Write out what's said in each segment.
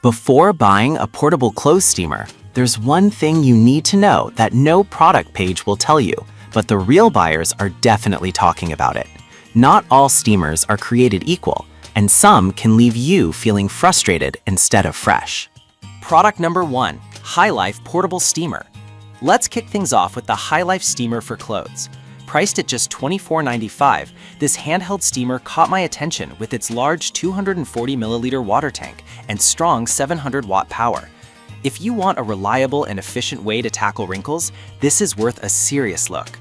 Before buying a portable clothes steamer, there's one thing you need to know that no product page will tell you, but the real buyers are definitely talking about it. Not all steamers are created equal, and some can leave you feeling frustrated instead of fresh. Product number 1, High Life Portable Steamer. Let's kick things off with the High Life Steamer for clothes. Priced at just $24.95, this handheld steamer caught my attention with its large 240 milliliter water tank and strong 700-watt power. If you want a reliable and efficient way to tackle wrinkles, this is worth a serious look.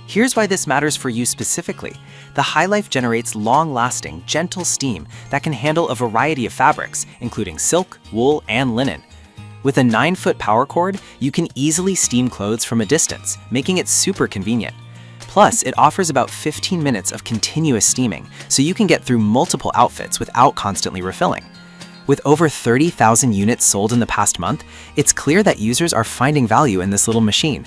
Here's why this matters for you specifically. The High Life generates long-lasting, gentle steam that can handle a variety of fabrics, including silk, wool, and linen. With a 9-foot power cord, you can easily steam clothes from a distance, making it super convenient. Plus, it offers about 15 minutes of continuous steaming, so you can get through multiple outfits without constantly refilling. With over 30,000 units sold in the past month, it's clear that users are finding value in this little machine.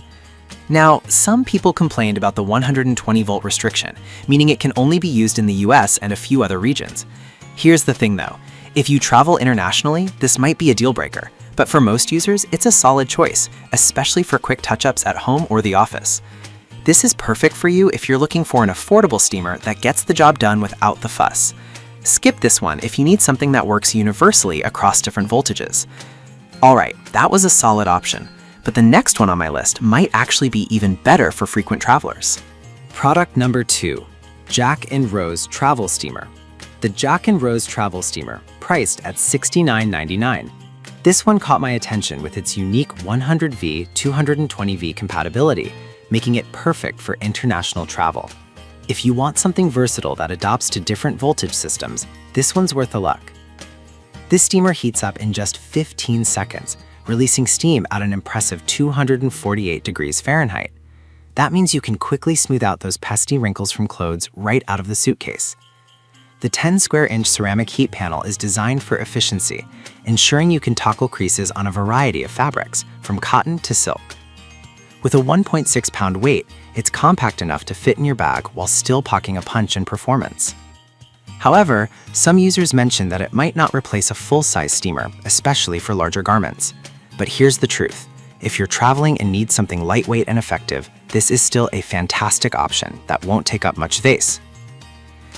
Now, some people complained about the 120-volt restriction, meaning it can only be used in the US and a few other regions. Here's the thing though, if you travel internationally, this might be a deal breaker, but for most users, it's a solid choice, especially for quick touch-ups at home or the office. This is perfect for you if you're looking for an affordable steamer that gets the job done without the fuss. Skip this one if you need something that works universally across different voltages. Alright, that was a solid option, but the next one on my list might actually be even better for frequent travelers. Product number 2, Jack & Rose Travel Steamer. The Jack & Rose Travel Steamer, priced at $69.99. This one caught my attention with its unique 100V, 220V compatibility, making it perfect for international travel. If you want something versatile that adapts to different voltage systems, this one's worth a look. This steamer heats up in just 15 seconds, releasing steam at an impressive 248 degrees Fahrenheit. That means you can quickly smooth out those pesky wrinkles from clothes right out of the suitcase. The 10-square-inch ceramic heat panel is designed for efficiency, ensuring you can tackle creases on a variety of fabrics, from cotton to silk. With a 1.6-pound weight, it's compact enough to fit in your bag while still packing a punch in performance. However, some users mentioned that it might not replace a full-size steamer, especially for larger garments. But here's the truth. If you're traveling and need something lightweight and effective, this is still a fantastic option that won't take up much space.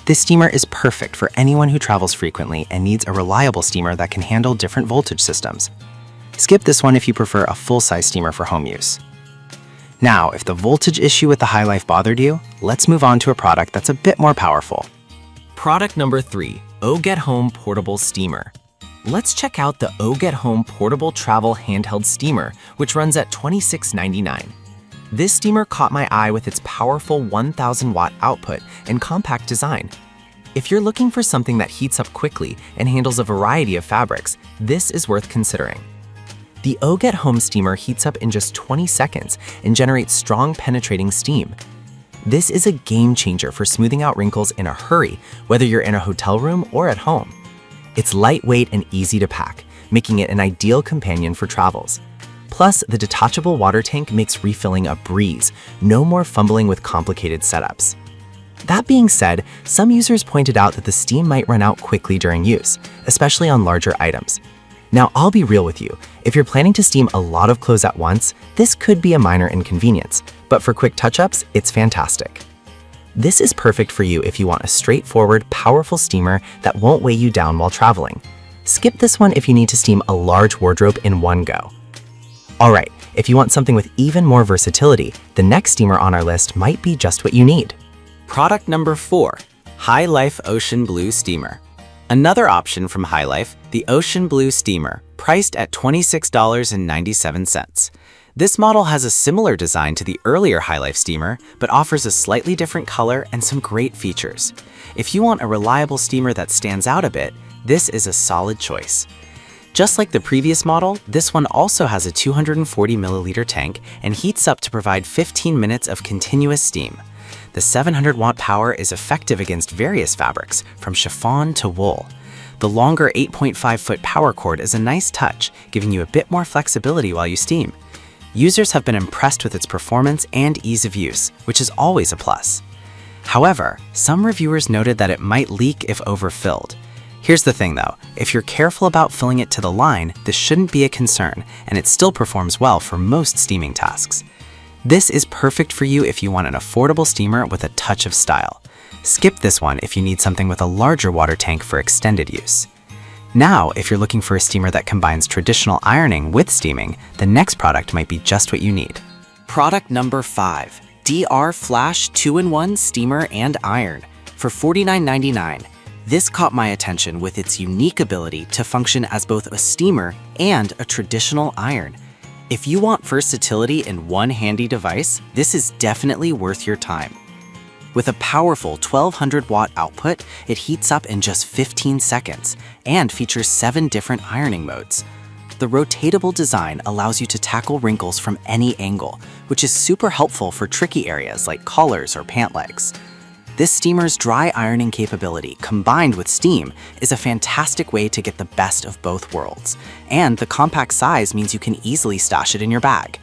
This steamer is perfect for anyone who travels frequently and needs a reliable steamer that can handle different voltage systems. Skip this one if you prefer a full-size steamer for home use. Now, if the voltage issue with the High Life bothered you, let's move on to a product that's a bit more powerful. Product number 3, Get Home Portable Steamer. Let's check out the Get Home Portable Travel Handheld Steamer, which runs at $26.99. This steamer caught my eye with its powerful 1,000-watt output and compact design. If you're looking for something that heats up quickly and handles a variety of fabrics, this is worth considering. The Get Home steamer heats up in just 20 seconds and generates strong penetrating steam. This is a game changer for smoothing out wrinkles in a hurry, whether you're in a hotel room or at home. It's lightweight and easy to pack, making it an ideal companion for travels. Plus, the detachable water tank makes refilling a breeze, no more fumbling with complicated setups. That being said, some users pointed out that the steam might run out quickly during use, especially on larger items. Now, I'll be real with you. If you're planning to steam a lot of clothes at once, this could be a minor inconvenience, but for quick touch-ups, it's fantastic. This is perfect for you if you want a straightforward, powerful steamer that won't weigh you down while traveling. Skip this one if you need to steam a large wardrobe in one go. Alright, if you want something with even more versatility, the next steamer on our list might be just what you need. Product number 4, High Life Ocean Blue Steamer. Another option from High Life, the Ocean Blue Steamer, priced at $26.97. This model has a similar design to the earlier High Life steamer, but offers a slightly different color and some great features. If you want a reliable steamer that stands out a bit, this is a solid choice. Just like the previous model, this one also has a 240 milliliter tank and heats up to provide 15 minutes of continuous steam. The 700-watt power is effective against various fabrics, from chiffon to wool. The longer 8.5-foot power cord is a nice touch, giving you a bit more flexibility while you steam. Users have been impressed with its performance and ease of use, which is always a plus. However, some reviewers noted that it might leak if overfilled. Here's the thing though, if you're careful about filling it to the line, this shouldn't be a concern, and it still performs well for most steaming tasks. This is perfect for you if you want an affordable steamer with a touch of style. Skip this one if you need something with a larger water tank for extended use. Now, if you're looking for a steamer that combines traditional ironing with steaming, the next product might be just what you need. Product number 5, DR Flash 2-in-1 Steamer and Iron for $49.99. This caught my attention with its unique ability to function as both a steamer and a traditional iron. If you want versatility in one handy device, this is definitely worth your time. With a powerful 1200-watt output, it heats up in just 15 seconds and features 7 different ironing modes. The rotatable design allows you to tackle wrinkles from any angle, which is super helpful for tricky areas like collars or pant legs. This steamer's dry ironing capability, combined with steam, is a fantastic way to get the best of both worlds, and the compact size means you can easily stash it in your bag.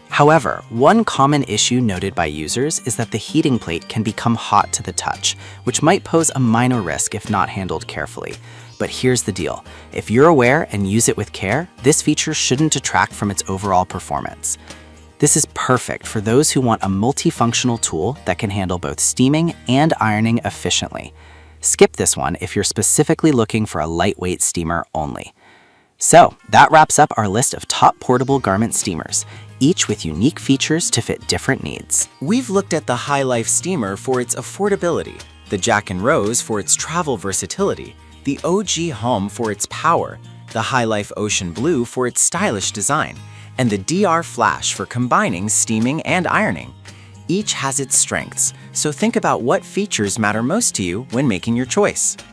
However, one common issue noted by users is that the heating plate can become hot to the touch, which might pose a minor risk if not handled carefully. But here's the deal. If you're aware and use it with care, this feature shouldn't detract from its overall performance. This is perfect for those who want a multifunctional tool that can handle both steaming and ironing efficiently. Skip this one if you're specifically looking for a lightweight steamer only. So, that wraps up our list of top portable garment steamers, each with unique features to fit different needs. We've looked at the High Life steamer for its affordability, the Jack & Rose for its travel versatility, the OG Home for its power, the High Life Ocean Blue for its stylish design, and the DR Flash for combining steaming and ironing. Each has its strengths, so think about what features matter most to you when making your choice.